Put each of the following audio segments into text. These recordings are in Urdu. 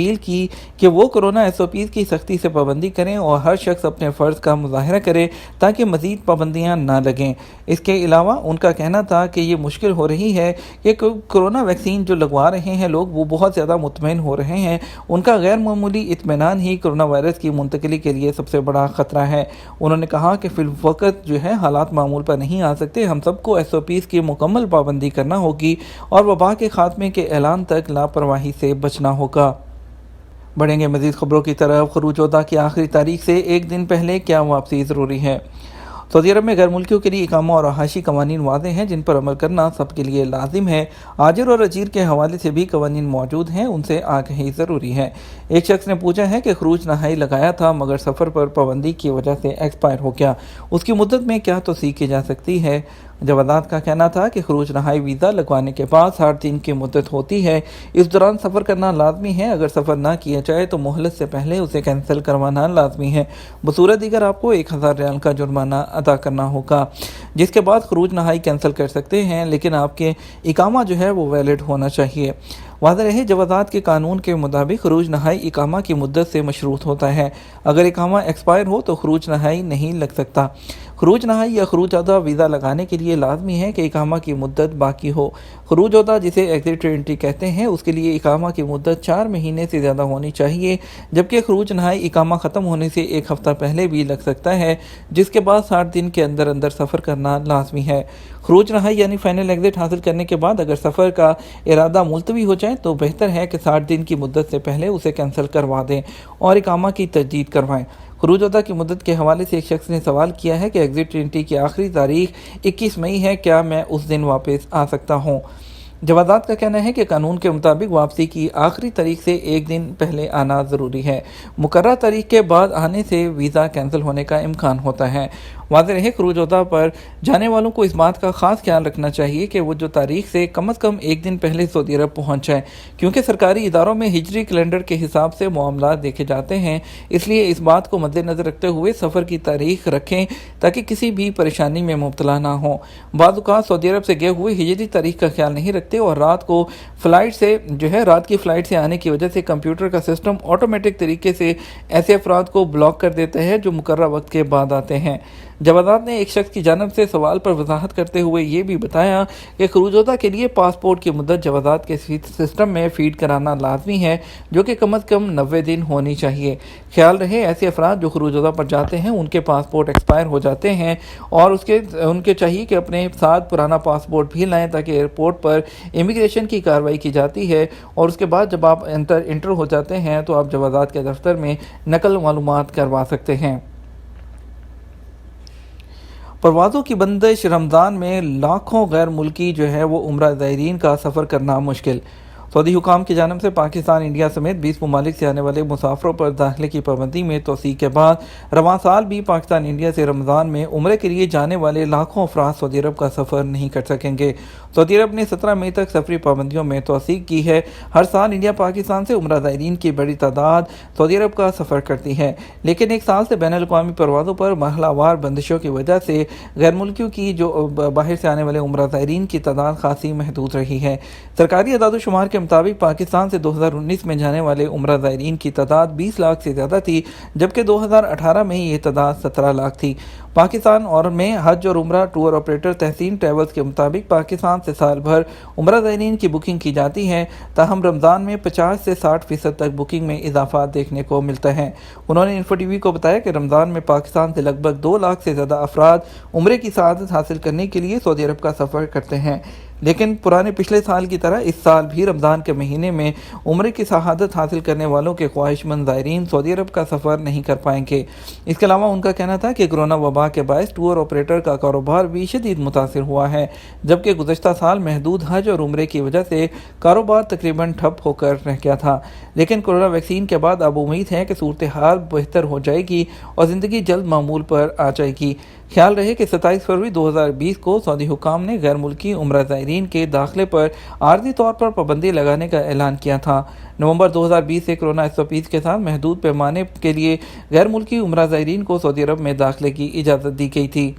اپیل کی کہ وہ کورونا SOPs کی سختی سے پابندی کریں اور ہر شخص اپنے فرض کا مظاہرہ کرے تاکہ مزید پابندیاں نہ لگیں۔ اس کے علاوہ ان کا کہنا تھا کہ یہ مشکل ہو رہی ہے کہ کورونا ویکسین جو لگوا رہے ہیں لوگ وہ بہت زیادہ مطمئن ہو رہے ہیں، ان کا غیر معمولی اطمینان ہی کورونا وائرس کی منتقلی کے لیے سب سے بڑا خطرہ ہے۔ انہوں نے کہا کہ فی الوقت جو ہے حالات معمول پر نہیں آ سکتے، ہم سب کو SOPs کی مکمل پابندی کرنا ہوگی اور وبا کے خاتمے کے اعلان تک لاپرواہی سے بچنا ہوگا۔ بڑھیں گے مزید خبروں کی طرف۔ خروج عہدہ کی آخری تاریخ سے ایک دن پہلے کیا واپسی ضروری ہے؟ سعودی عرب میں غیر ملکیوں کے لیے اقامہ اور رہائشی قوانین واضح ہیں جن پر عمل کرنا سب کے لیے لازم ہے۔ آجر اور اجیر کے حوالے سے بھی قوانین موجود ہیں، ان سے آگہی ضروری ہے۔ ایک شخص نے پوچھا ہے کہ خروج نہائی لگایا تھا مگر سفر پر پابندی کی وجہ سے ایکسپائر ہو گیا، اس کی مدت میں کیا توسیع کی جا سکتی ہے؟ جوادات کا کہنا تھا کہ خروج نہائی ویزا لگوانے کے بعد 60 دن کی مدت ہوتی ہے، اس دوران سفر کرنا لازمی ہے، اگر سفر نہ کیا جائے تو مہلت سے پہلے اسے کینسل کروانا لازمی ہے۔ بصورت دیگر آپ کو 1000 ریال کا جرمانہ ادا کرنا ہوگا، جس کے بعد خروج نہائی کینسل کر سکتے ہیں، لیکن آپ کے اقامہ جو ہے وہ ویلڈ ہونا چاہیے۔ واضح رہے جوازات کے قانون کے مطابق خروج نہائی اقامہ کی مدت سے مشروط ہوتا ہے، اگر اقامہ ایکسپائر ہو تو خروج نہائی نہیں لگ سکتا۔ خروج نہائی یا خروج عہدہ ویزا لگانے کے لیے لازمی ہے کہ اقامہ کی مدت باقی ہو۔ خروج عہدہ جسے ایگزٹ انٹری کہتے ہیں اس کے لیے اقامہ کی مدت 4 مہینے سے زیادہ ہونی چاہیے، جبکہ خروج نہائی اقامہ ختم ہونے سے 1 ہفتہ پہلے بھی لگ سکتا ہے، جس کے بعد 60 دن کے اندر اندر سفر کرنا لازمی ہے۔ خروج نہائی یعنی فائنل ایگزٹ حاصل کرنے کے بعد اگر سفر کا ارادہ ملتوی ہو جائے تو بہتر ہے کہ 60 دن کی مدت سے پہلے اسے کینسل کروا دیں اور اقامہ کی تجدید کروائیں۔ خروج عہدہ کی مدت کے حوالے سے ایک شخص نے سوال کیا ہے کہ ایگزٹ انٹری کی آخری تاریخ 21 مئی ہے، کیا میں اس دن واپس آ سکتا ہوں؟ جوازات کا کہنا ہے کہ قانون کے مطابق واپسی کی آخری تاریخ سے 1 دن پہلے آنا ضروری ہے، مقررہ تاریخ کے بعد آنے سے ویزا کینسل ہونے کا امکان ہوتا ہے۔ واضح رہے خروج عہدہ پر جانے والوں کو اس بات کا خاص خیال رکھنا چاہیے کہ وہ جو تاریخ سے کم از کم 1 دن پہلے سعودی عرب پہنچ جائیں، کیونکہ سرکاری اداروں میں ہجری کیلنڈر کے حساب سے معاملات دیکھے جاتے ہیں، اس لیے اس بات کو مد نظر رکھتے ہوئے سفر کی تاریخ رکھیں تاکہ کسی بھی پریشانی میں مبتلا نہ ہوں۔ بعض اوقات سعودی عرب سے گئے ہوئے ہجری تاریخ کا خیال نہیں رکھتے اور رات کی فلائٹ سے آنے کی وجہ سے کمپیوٹر کا سسٹم آٹومیٹک طریقے سے ایسے افراد کو بلاک کر دیتا ہے جو مقررہ وقت کے بعد آتے ہیں۔ جوازات نے ایک شخص کی جانب سے سوال پر وضاحت کرتے ہوئے یہ بھی بتایا کہ خروج عہدہ کے لیے پاسپورٹ کی مدت جوازات کے سسٹم میں فیڈ کرانا لازمی ہے، جو کہ کم از کم 90 دن ہونی چاہیے۔ خیال رہے ایسے افراد جو خروج عہدہ پر جاتے ہیں ان کے پاسپورٹ ایکسپائر ہو جاتے ہیں اور ان کے چاہیے کہ اپنے ساتھ پرانا پاسپورٹ بھی لائیں تاکہ ایئرپورٹ پر امیگریشن کی کارروائی کی جاتی ہے اور اس کے بعد جب آپ انٹر ہو جاتے ہیں تو آپ جوازات کے دفتر میں نقل معلومات کروا سکتے ہیں۔ پروازوں کی بندش، رمضان میں لاکھوں غیر ملکی جو ہے وہ عمرہ زائرین کا سفر کرنا مشکل۔ سعودی حکام کی جانب سے پاکستان، انڈیا سمیت 20 ممالک سے آنے والے مسافروں پر داخلے کی پابندی میں توسیع کے بعد رواں سال بھی پاکستان انڈیا سے رمضان میں عمرے کے لیے جانے والے لاکھوں افراد سعودی عرب کا سفر نہیں کر سکیں گے۔ سعودی عرب نے 17 مئی تک سفری پابندیوں میں توسیع کی ہے۔ ہر سال انڈیا پاکستان سے عمرہ زائرین کی بڑی تعداد سعودی عرب کا سفر کرتی ہے، لیکن ایک سال سے بین الاقوامی پروازوں پر مرحلہ وار بندشوں کی وجہ سے غیر ملکیوں کی جو باہر سے آنے والے عمرہ زائرین کی تعداد خاصی محدود رہی ہے۔ سرکاری اعداد و شمار کے مطابق پاکستان سے 2019 میں جانے والے عمرہ زائرین کی تعداد 20 لاکھ سے زیادہ تھی، جبکہ 2018 میں یہ تعداد 17 لاکھ تھی۔ پاکستان اور میں حج اور عمرہ ٹور آپریٹر تحسین ٹریولز کے مطابق پاکستان سے سال بھر عمرہ زائرین کی بکنگ کی جاتی ہے، تاہم رمضان میں 50 سے 60% تک بکنگ میں اضافہ دیکھنے کو ملتا ہے۔ انہوں نے انفو ٹی وی کو بتایا کہ رمضان میں پاکستان سے لگ بھگ 2 لاکھ سے زیادہ افراد عمرے کی سعادت حاصل کرنے کے لیے سعودی عرب کا سفر کرتے ہیں، لیکن پچھلے سال کی طرح اس سال بھی رمضان کے مہینے میں عمرے کی شہادت حاصل کرنے والوں کے خواہش مند زائرین سعودی عرب کا سفر نہیں کر پائیں گے۔ اس کے علاوہ ان کا کہنا تھا کہ کورونا وبا کے باعث ٹور آپریٹر کا کاروبار بھی شدید متاثر ہوا ہے، جبکہ گزشتہ سال محدود حج اور عمرے کی وجہ سے کاروبار تقریباً ٹھپ ہو کر رہ گیا تھا، لیکن کورونا ویکسین کے بعد اب امید ہے کہ صورتحال بہتر ہو جائے گی اور زندگی جلد معمول پر آ جائے گی۔ خیال رہے کہ 27 فروری 2020 کو سعودی حکام نے غیر ملکی عمرہ زائرین کے داخلے پر عارضی طور پر پابندی لگانے کا اعلان کیا تھا۔ نومبر 2020 سے کورونا SOPs کے ساتھ محدود پیمانے کے لیے غیر ملکی عمرہ زائرین کو سعودی عرب میں داخلے کی اجازت دی گئی تھی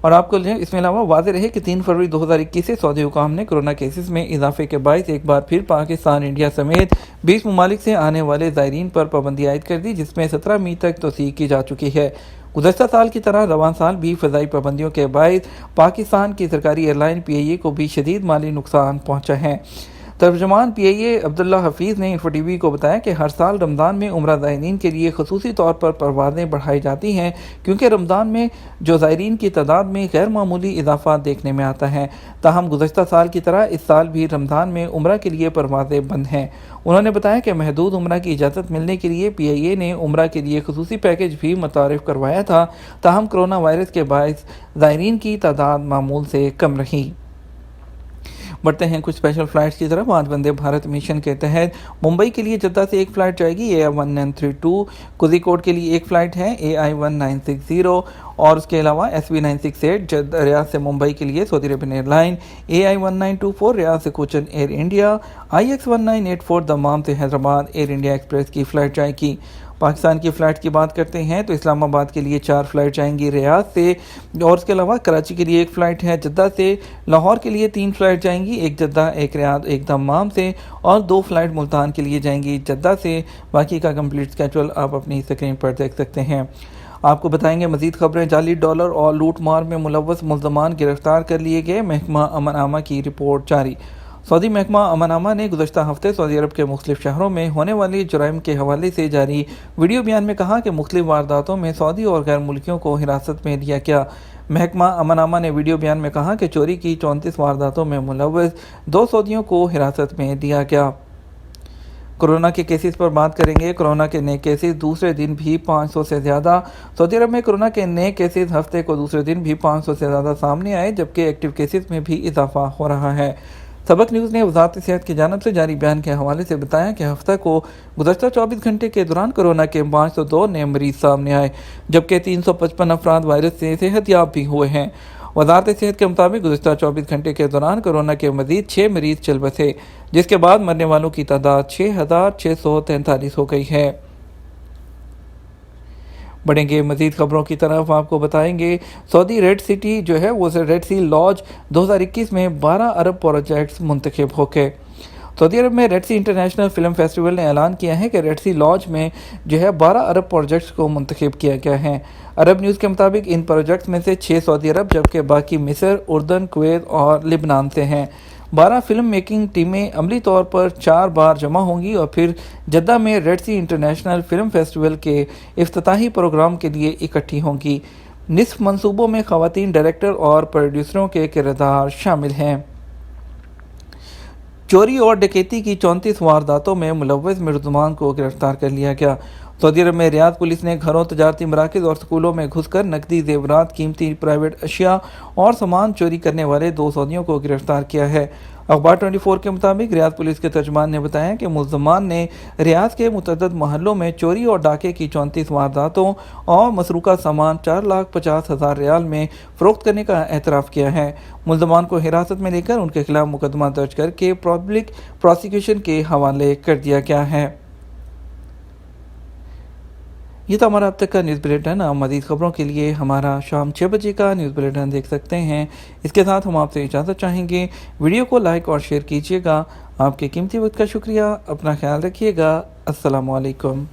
اور آپ کو اس میں علاوہ واضح رہے کہ 3 فروری 2021 سے سعودی حکام نے کرونا کیسز میں اضافے کے باعث ایک بار پھر پاکستان، انڈیا سمیت 20 ممالک سے آنے والے زائرین پر پابندی عائد کر دی، جس میں 17 مئی تک توسیع کی جا چکی ہے۔ گزشتہ سال کی طرح رواں سال بھی فضائی پابندیوں کے باعث پاکستان کی سرکاری ایئر لائن PIA کو بھی شدید مالی نقصان پہنچا ہے۔ ترجمان PIA عبداللہ حفیظ نے انفو TV کو بتایا کہ ہر سال رمضان میں عمرہ زائرین کے لیے خصوصی طور پر پروازیں بڑھائی جاتی ہیں، کیونکہ رمضان میں جو زائرین کی تعداد میں غیر معمولی اضافہ دیکھنے میں آتا ہے۔ تاہم گزشتہ سال کی طرح اس سال بھی رمضان میں عمرہ کے لیے پروازیں بند ہیں۔ انہوں نے بتایا کہ محدود عمرہ کی اجازت ملنے کے لیے PIA نے عمرہ کے لیے خصوصی پیکیج بھی متعارف کروایا تھا، تاہم کرونا وائرس کے باعث زائرین کی تعداد معمول سے کم رہی۔ بڑھتے ہیں کچھ اسپیشل فلائٹس کی طرف۔ آج وندے بھارت مشن کے تحت ممبئی کے لیے جدہ سے ایک فلائٹ جائے گی AI-1932، کوزیکوڈ کے لیے ایک فلائٹ ہے AI-1960، اور اس کے علاوہ SB968 ریاض سے ممبئی کے لیے Saudi Arabian airline, AI-1924 Riyadh سے Cochin Air India, IX-1984 Dammam سے حیدرآباد ایئر انڈیا ایکسپریس کی فلائٹ جائے گی۔ پاکستان کی فلائٹ کی بات کرتے ہیں تو اسلام آباد کے لیے 4 فلائٹ جائیں گی ریاض سے، اور اس کے علاوہ کراچی کے لیے ایک فلائٹ ہے جدہ سے، لاہور کے لیے 3 فلائٹ جائیں گی، ایک جدہ، ایک ریاض، ایک دمام سے، اور 2 فلائٹ ملتان کے لیے جائیں گی جدہ سے۔ باقی کا کمپلیٹ اسکیجول آپ اپنی اسکرین پر دیکھ سکتے ہیں۔ آپ کو بتائیں گے مزید خبریں۔ جعلی ڈالر اور لوٹ مار میں ملوث ملزمان گرفتار کر لیے گئے، محکمہ امن عامہ کی رپورٹ جاری۔ سعودی محکمہ امن عامہ نے گزشتہ ہفتے سعودی عرب کے مختلف شہروں میں ہونے والی جرائم کے حوالے سے جاری ویڈیو بیان میں کہا کہ مختلف وارداتوں میں سعودی اور غیر ملکیوں کو حراست میں لیا گیا۔ محکمہ امن عامہ نے ویڈیو بیان میں کہا کہ چوری کی 34 وارداتوں میں ملوث 2 سعودیوں کو حراست میں لیا گیا۔ کورونا کے کیسز پر بات کریں گے۔ کورونا کے نئے کیسز دوسرے دن بھی 500 سے زیادہ۔ سعودی عرب میں کورونا کے نئے کیسز ہفتے کو دوسرے دن بھی 500 سے زیادہ سامنے آئے، جبکہ ایکٹیو کیسز میں بھی اضافہ ہو رہا ہے۔ سبق نیوز نے وزارت صحت کی جانب سے جاری بیان کے حوالے سے بتایا کہ ہفتہ کو گزشتہ 24 گھنٹے کے دوران کورونا کے 502 نئے مریض سامنے آئے، جبکہ 355 افراد وائرس سے صحت یاب بھی ہوئے ہیں۔ وزارت صحت کے مطابق گزشتہ 24 گھنٹے کے دوران کورونا کے مزید 6 مریض چل بسے، جس کے بعد مرنے والوں کی تعداد 6643 ہو گئی ہے۔ بڑھیں گے مزید خبروں کی طرف۔ آپ کو بتائیں گے سعودی ریڈ سٹی جو ہے وہ ریڈ سی لاج 2021 میں 12 ارب پروجیکٹس منتخب ہو گئے۔ سعودی عرب میں ریڈ سی انٹرنیشنل فلم فیسٹیول نے اعلان کیا ہے کہ ریڈ سی لاج میں جو ہے 12 ارب پروجیکٹس کو منتخب کیا گیا ہے۔ عرب نیوز کے مطابق ان پروجیکٹس میں سے 6 سعودی عرب، جبکہ باقی مصر، اردن، کویت اور لبنان سے ہیں۔ 12 فلم میکنگ ٹیمیں عملی طور پر 4 بار جمع ہوں گی اور پھر جدہ میں ریڈ سی انٹرنیشنل فلم فیسٹیول کے افتتاحی پروگرام کے لیے اکٹھی ہوں گی۔ نصف منصوبوں میں خواتین ڈائریکٹر اور پروڈیوسروں کے کردار شامل ہیں۔ چوری اور ڈکیتی کی 34 وارداتوں میں ملوث ملزمان کو گرفتار کر لیا گیا۔ سعودی عرب میں ریاض پولیس نے گھروں، تجارتی مراکز اور سکولوں میں گھس کر نقدی، زیورات، قیمتی پرائیویٹ اشیاء اور سامان چوری کرنے والے 2 سعودیوں کو گرفتار کیا ہے۔ اخبار 24 کے مطابق ریاض پولیس کے ترجمان نے بتایا کہ ملزمان نے ریاض کے متعدد محلوں میں چوری اور ڈاکے کی 34 وارداتوں اور مسروقہ سامان 4,50,000 ریال میں فروخت کرنے کا اعتراف کیا ہے۔ ملزمان کو حراست میں لے کر ان کے خلاف مقدمہ درج کر کے پبلک پروسیکیوشن کے حوالے کر دیا گیا ہے۔ یہ تو ہمارا اب تک کا نیوز بلیٹن۔ آپ مزید خبروں کے لیے ہمارا شام 6 بجے کا نیوز بلیٹن دیکھ سکتے ہیں۔ اس کے ساتھ ہم آپ سے اجازت چاہیں گے۔ ویڈیو کو لائک اور شیئر کیجیے گا۔ آپ کے قیمتی وقت کا شکریہ۔ اپنا خیال رکھیے گا۔ السلام علیکم۔